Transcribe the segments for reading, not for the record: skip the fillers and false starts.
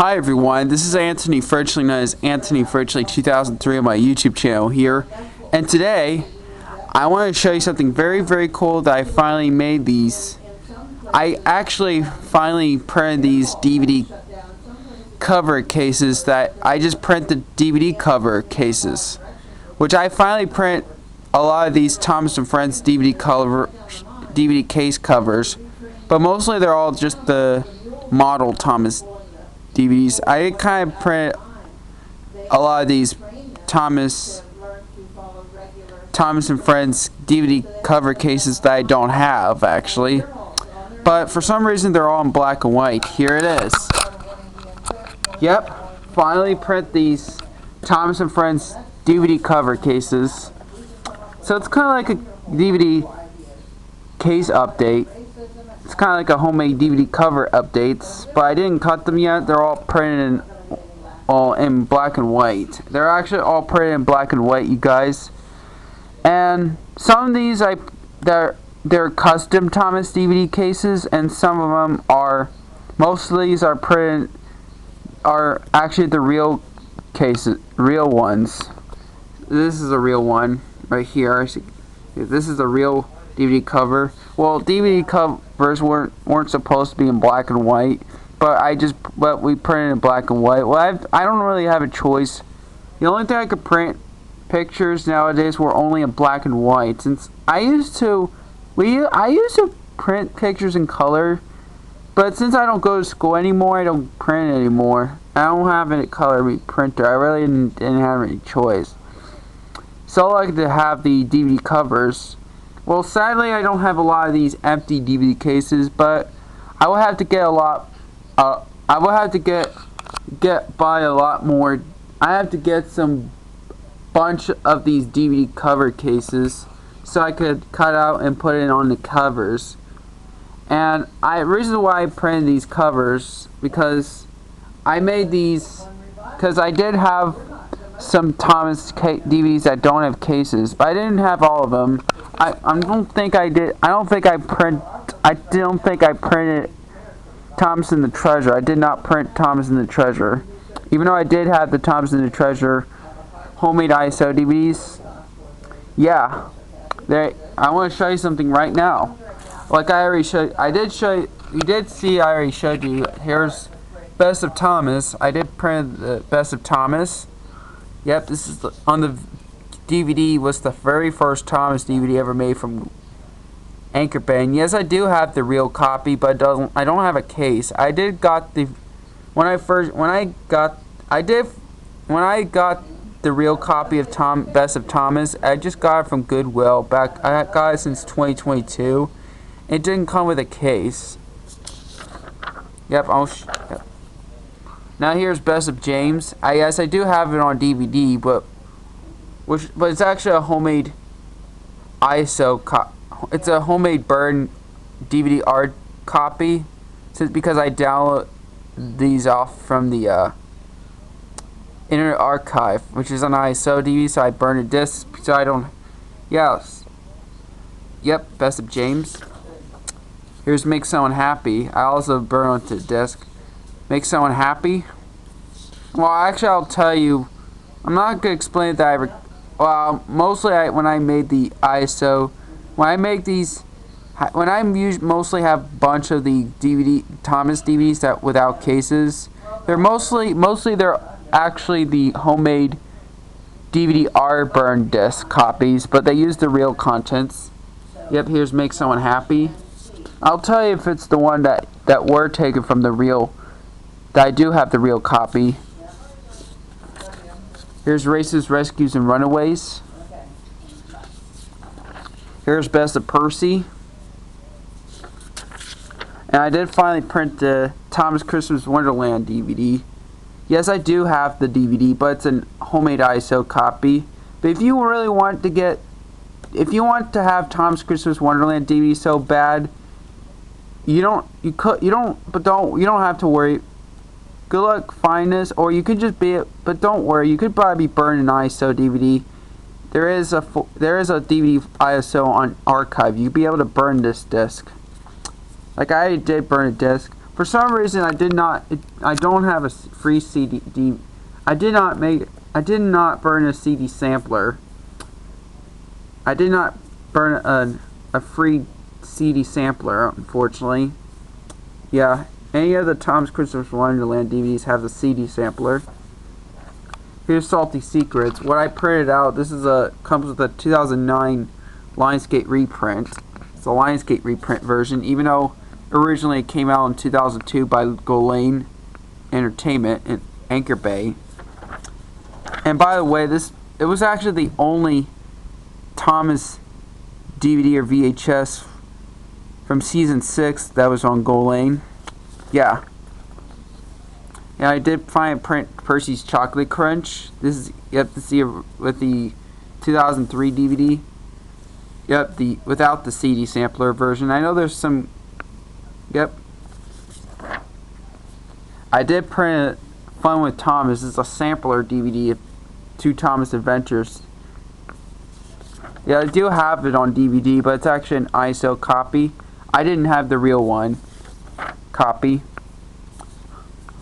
Hi everyone, this is Anthony Fritchley, known as Anthony Fritchley 2003 on my YouTube channel here. And today, I want to show you something very cool that I finally made these. I actually finally printed these DVD cover cases that I just print the DVD cover cases. Which I finally print a lot of these Thomas & Friends DVD case covers. But mostly they're all just the model Thomas DVDs. I did kind of print a lot of these Thomas & Friends DVD cover cases that I don't have actually, but for some reason they're all in black and white. Here it is. Yep, finally print these Thomas & Friends DVD cover cases. So it's kind of like a DVD case update. It's kind of like a homemade DVD cover updates, but I didn't cut them yet. They're all printed in black and white. They're actually all printed in black and white, you guys. And some of these they're custom Thomas DVD cases, and some of them are. Most of these are actually the real cases, real ones. This is a real one right here. This is a real DVD cover. Well, DVD covers weren't supposed to be in black and white, but we printed in black and white. Well, I don't really have a choice. The only thing I could print pictures nowadays were only in black and white. Since I used to print pictures in color, but since I don't go to school anymore, I don't print anymore. I don't have any color printer. I really didn't have any choice. So I like to have the DVD covers. Well, sadly, I don't have a lot of these empty DVD cases, but I will have to get a lot. I will have to buy a lot more. I have to get some bunch of these DVD cover cases so I could cut out and put it on the covers. And reason why I printed these covers because I made these because I did have some Thomas DVDs that don't have cases, but I didn't have all of them. I don't think I did. I don't think I printed Thomas and the Treasure. I did not print Thomas and the Treasure, even though I did have the Thomas and the Treasure homemade ISO DVDs. Yeah, I want to show you something right now. Like I already showed. I did show you. You did see. I already showed you. Here's Best of Thomas. I did print the Best of Thomas. Yep, this is on the DVD was the very first Thomas DVD ever made from Anchor Bay. And yes, I do have the real copy, but I don't have a case. I did got the when I got the real copy of Best of Thomas. I just got it from Goodwill back. I got it since 2022. It didn't come with a case. Yep, yep. Now here's Best of James. Yes, I do have it on DVD, but it's actually a homemade ISO. It's a homemade burn DVD art copy, because I download these off from the Internet Archive, which is an ISO DVD. So I burn a disc, so I don't. Yes. Yep, Best of James. Here's Make Someone Happy. I also burn onto the disc. Make Someone Happy. Well, actually, I'll tell you. I'm not gonna explain that. Mostly when I made the ISO, when I make these, mostly have a bunch of the Thomas DVDs that without cases. They're mostly they're actually the homemade DVD art burn disc copies, but they use the real contents. Yep, here's Make Someone Happy. I'll tell you if it's the one that were taken from the real. That I do have the real copy. Here's Races, Rescues, and Runaways. Here's Best of Percy. And I did finally print the Thomas Christmas Wonderland DVD. Yes, I do have the DVD, but it's a homemade ISO copy. But if you really want to have Thomas Christmas Wonderland DVD so bad, you don't have to worry. Good luck finding this, or you could just but don't worry, you could probably be burned an ISO DVD. There is a DVD ISO on archive. You'd be able to burn this disc. Like I did burn a disc, For some reason, I don't have a free CD. I did not burn a CD sampler. I did not burn a free CD sampler, unfortunately. Yeah, any of the Tom's Christmas Wonderland DVDs have the CD sampler. Here's Salty Secrets. What I printed out, this is comes with a 2009 Lionsgate reprint. It's a Lionsgate reprint version, even though originally it came out in 2002 by Golaine Entertainment in Anchor Bay. And by the way, it was actually the only Thomas DVD or VHS from season 6 that was on Golaine. Yeah. And I did find print Percy's Chocolate Crunch. This is, you have to see it with the 2003 DVD. Yep, without the CD sampler version. I know there's some. Yep. I did print Fun with Thomas. This is a sampler DVD of 2 Thomas Adventures. Yeah, I do have it on DVD, but it's actually an ISO copy. I didn't have the real one copy.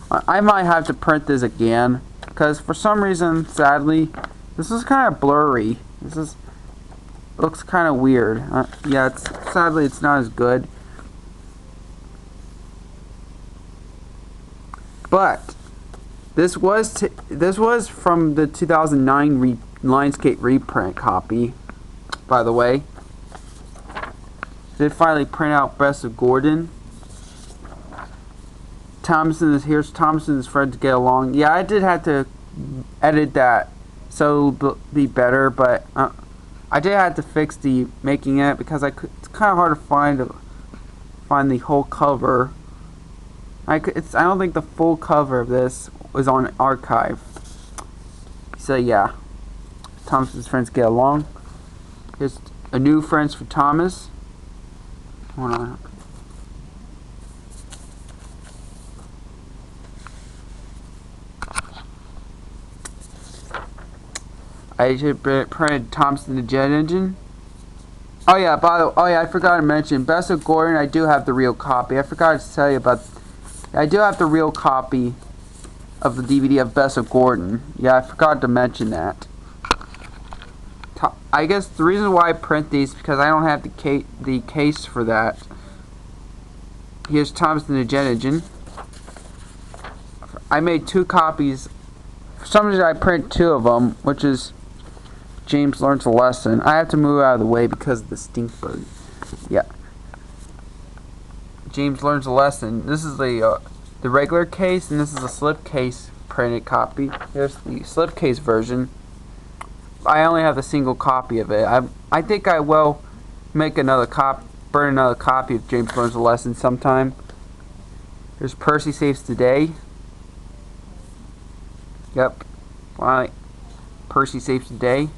I might have to print this again, because for some reason, sadly, this is kind of blurry. Looks kind of weird. Yeah, sadly it's not as good. But this was from the 2009 Lionsgate reprint copy. By the way, did finally print out Best of Gordon. Here's Thomas and his friends get along. Yeah, I did have to edit that so it'll be better, but I did have to fix the making it because it's kind of hard to find the whole cover. I don't think the full cover of this was on archive. So yeah, Thomas and his friends get along. Here's a new Friends for Thomas. Hold on. I just printed Thompson the Jet Engine. Oh yeah, I forgot to mention Best of Gordon. I do have the real copy. I forgot to tell you about. I do have the real copy of the DVD of Best of Gordon. Yeah, I forgot to mention that. I guess the reason why I print these is because I don't have the case for that. Here's Thompson the Jet Engine. I made 2 copies. For some reason I print 2 of them, which is James Learns a Lesson. I have to move out of the way because of the stink bug. Yeah. James Learns a Lesson. This is the regular case, and this is a slipcase printed copy. Here's the slipcase version. I only have a single copy of it. I think I will make burn another copy of James Learns a Lesson sometime. Here's Percy Saves the Day. Yep. Percy Saves the Day.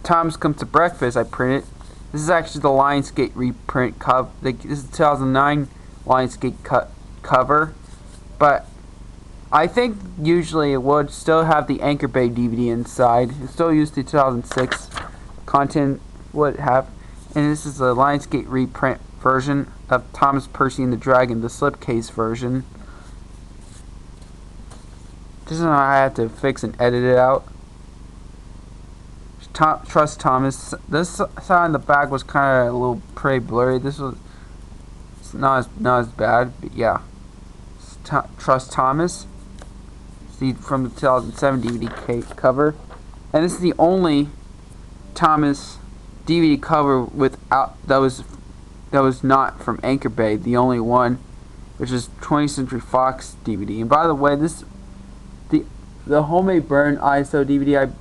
Thomas Comes to Breakfast. I printed. This is actually the Lionsgate reprint cover. This is 2009 Lionsgate cover, but I think usually it would still have the Anchor Bay DVD inside. It still used the 2006 content would have, and this is a Lionsgate reprint version of Thomas Percy and the Dragon, the slipcase version. This is how I had to fix and edit it out. Trust Thomas. This side in the back was kind of a little pretty blurry. This was not as bad, but yeah. Trust Thomas. See from the 2007 DVD cover, and this is the only Thomas DVD cover that was not from Anchor Bay. The only one, which is 20th Century Fox DVD. And by the way, the homemade burn ISO DVD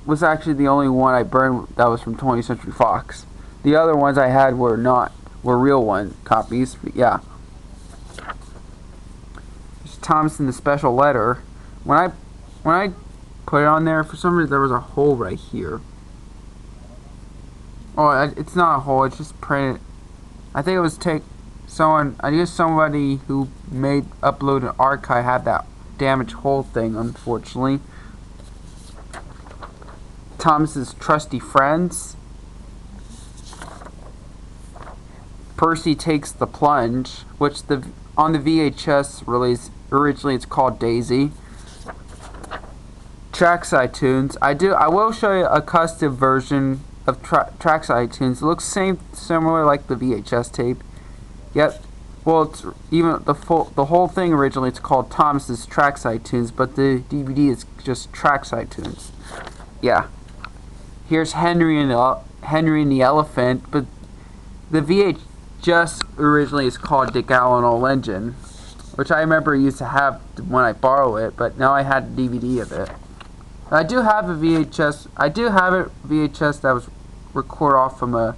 was actually the only one I burned that was from 20th Century Fox. The other ones I had were real copies, but yeah. There's Thomas in the Special Letter. When I put it on there, for some reason there was a hole right here. Oh, it's not a hole, it's just printed. I think it was I guess somebody who upload an archive had that damaged hole thing, unfortunately. Thomas's Trusty Friends. Percy Takes the Plunge, which on the VHS release originally it's called Daisy. Trackside Tunes. I will show you a custom version of Trackside Tunes. It looks similar like the VHS tape. Yep. Well, it's even the whole thing originally it's called Thomas's Trackside Tunes, but the DVD is just Trackside Tunes. Yeah. Here's Henry and the Elephant, but the VHS originally is called Dick Allen All Engine, which I remember I used to have when I borrowed it, but now I had a DVD of it. I do have a VHS. I do have a VHS that was recorded off from a.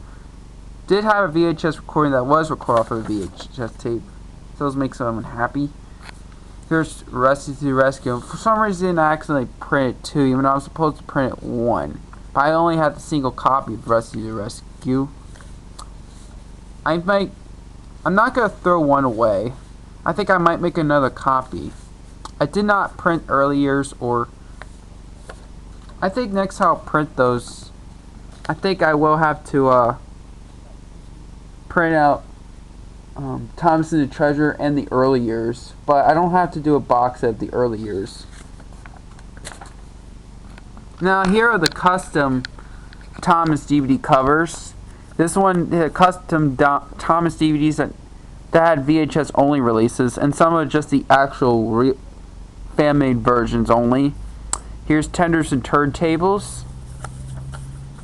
Did have a VHS recording that was recorded off of a VHS tape. So those make someone happy. Here's Rusty to the Rescue. For some reason, I accidentally printed 2, even though I was supposed to print 1. But I only had the single copy of Rusty to the Rescue. I'm not gonna throw one away. I think I might make another copy. I did not print early years, or I think next time I'll print those. I think I will have to print out Thomas and the Treasure and the early years, but I don't have to do a box of the early years. Now here are the custom Thomas DVD covers. This one had custom Thomas DVDs that had VHS only releases, and some are just the actual fan-made versions only. Here's Tenders and Turntables.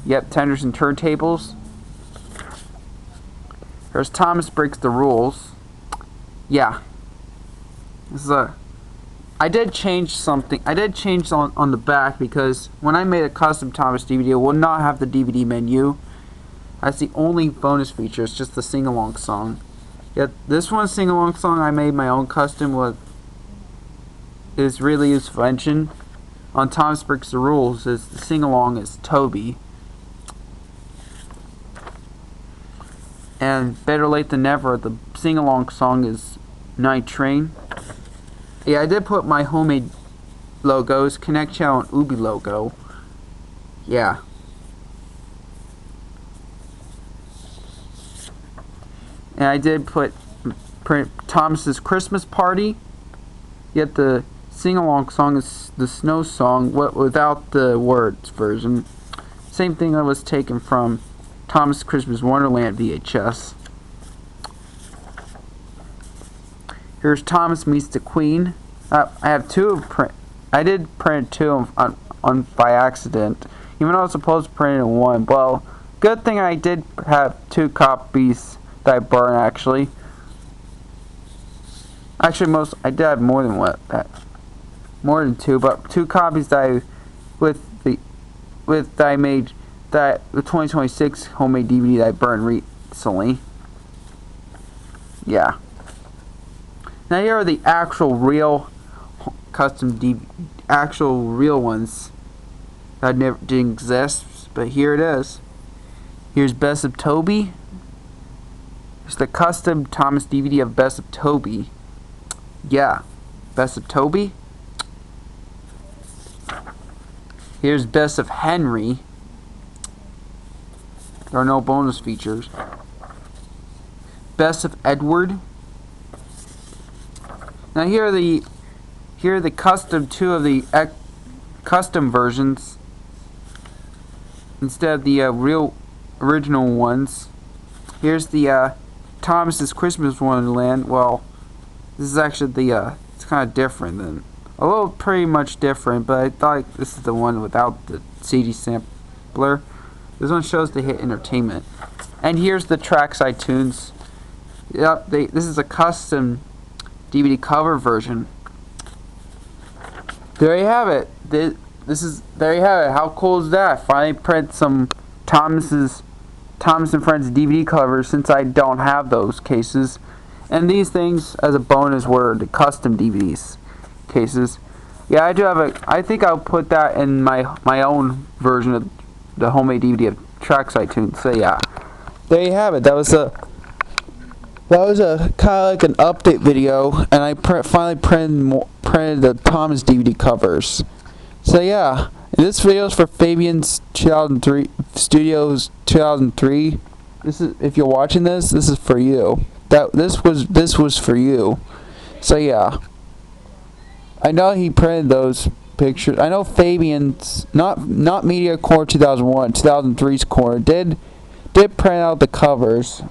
Yep, Tenders and Turntables. Here's Thomas Breaks the Rules. Yeah. This is I did change something. I did change on the back because when I made a custom Thomas DVD, it will not have the DVD menu. That's the only bonus feature. It's just the sing-along song. Yet this one sing-along song I made my own custom is really useful engine. On Thomas Breaks the Rules, the sing-along is Toby. And Better Late Than Never, the sing-along song is Night Train. Yeah, I did put my homemade logos, Connect Channel and Ubi logo. Yeah. And I did print Thomas's Christmas Party. Yet the sing-along song is the Snow Song without the words version. Same thing that was taken from Thomas Christmas Wonderland VHS. Here's Thomas Meets the Queen. I have 2 print. I did print 2 on by accident, even though I was supposed to print it in 1. Well, good thing I did have 2 copies that I burned actually. Actually, I did have more than more than 2, but 2 copies that I made the 2026 homemade DVD that I burned recently. Yeah. Now here are the actual real custom actual real ones that didn't exist, but here it is. Here's Best of Toby. Here's the custom Thomas DVD of Best of Toby. Yeah, Best of Toby. Here's Best of Henry. There are no bonus features. Best of Edward. Now here are the custom 2 of the custom versions instead of the real original ones. Here's the Thomas's Christmas Wonderland. Well, this is actually it's kind of different than a little pretty much different, but I thought this is the one without the CD sampler. This one shows the hit entertainment. And here's the Trackside Tunes. Yep, this is a custom DVD cover version. There you have it. There you have it. How cool is that? Finally print some Thomas and Friends DVD covers since I don't have those cases. And these things, as a bonus, were the custom DVDs cases. Yeah, I do have I think I'll put that in my own version of the homemade DVD of Trackside Tunes. So yeah, there you have it. That was a kind of like an update video, and I finally printed the Thomas DVD covers. So yeah, this video is for Fabian's 2003 Studios 2003 This is, if you're watching this, this is for you. This was for you. So yeah, I know he printed those pictures. I know Fabian's not Media Core 2001, 2003's Core did print out the covers,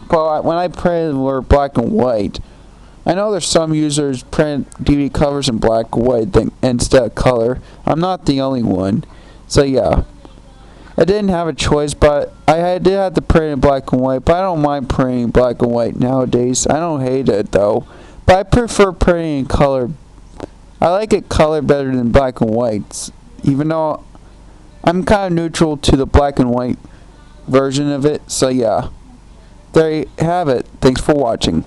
but when I printed them were black and white. I know there's some users print DVD covers in black and white instead of color. I'm not the only one. So yeah, I didn't have a choice, but I did have to print in black and white. But I don't mind printing black and white nowadays. I don't hate it though, but I prefer printing in color. I like it color better than black and whites, even though I'm kind of neutral to the black and white version of it. So yeah, there you have it. Thanks for watching.